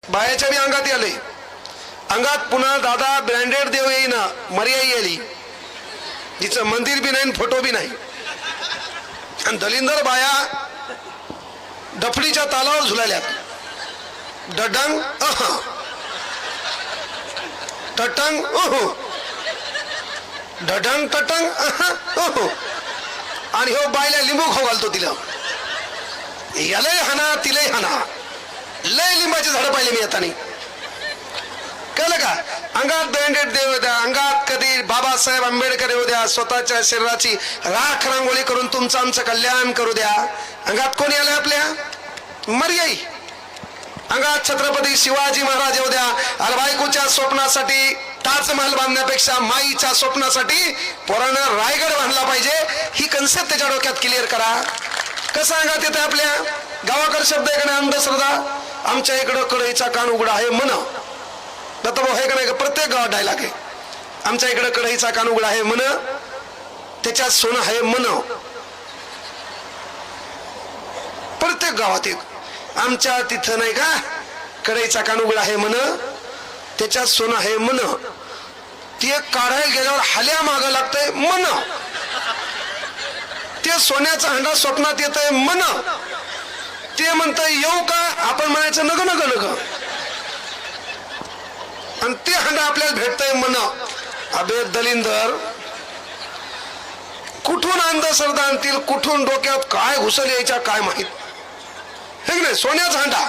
बायाच्या बी अंगात आले, अंगात पुन्हा दादा ब्रँडेड देव येईना, मर्याई येली, जिचं मंदिर बी नाही फोटो बी नाही. आणि दलिंदर बाया डफडीच्या तालावर झुलाल्यात. डडंग टटंग डडंग टटंग आणि हो बायला लिंबू खाऊ घालतो तिला. यालाही हाना तिलाही हाना. लय लिंबाची झाडं पाहिले मी येतानी. कळलं का? अंगात ब्रँडेड देव द्या, अंगात कधी बाबासाहेब आंबेडकर येऊ द्या, स्वतःच्या शरीराची राख रांगोळी करून तुमचं आमचं कल्याण करू द्या. अंगात कोणी आले आपल्या? मर्याई. अंगात छत्रपती शिवाजी महाराज येऊ द्या. अरे बायकोच्या स्वप्नासाठी ताजमहल बांधण्यापेक्षा माईच्या स्वप्नासाठी पोरानं रायगड बांधला पाहिजे, ही कन्सेप्ट त्याच्या डोक्यात क्लिअर करा. कसं अंगात येते आपल्या? गावाकडे शब्द आहे का नाही? अंधश्रद्धा. आमच्या इकडं कढईचा कान उघडा आहे म्हण. दत्तभाऊ आहे का नाही? प्रत्येक गावात डायलॉग आहे. आमच्या इकडं कढईचा कान उघडा आहे म्हण, त्याच्यात सोनं आहे म्हण. प्रत्येक गावात एक. आमच्या तिथं नाही का कढईचा कान उघडा आहे म्हण, त्याच्यात सोनं आहे म्हण. ते काढायला गेल्यावर हाल्या माग लागतंय म्हण. ते सोन्याचा हंडा स्वप्नात येतंय म्हण. ते म्हणतंय येऊ का? आपण म्हणायचं नग नग नग. आणि ते हंडा आपल्याला भेटतंय म्हण. अबे दलिंदर, कुठून अंधश्रद्धा आणतील, कुठून डोक्यात काय घुसल यायच्या काय माहित, हे की नाही? सोन्याचा हंडा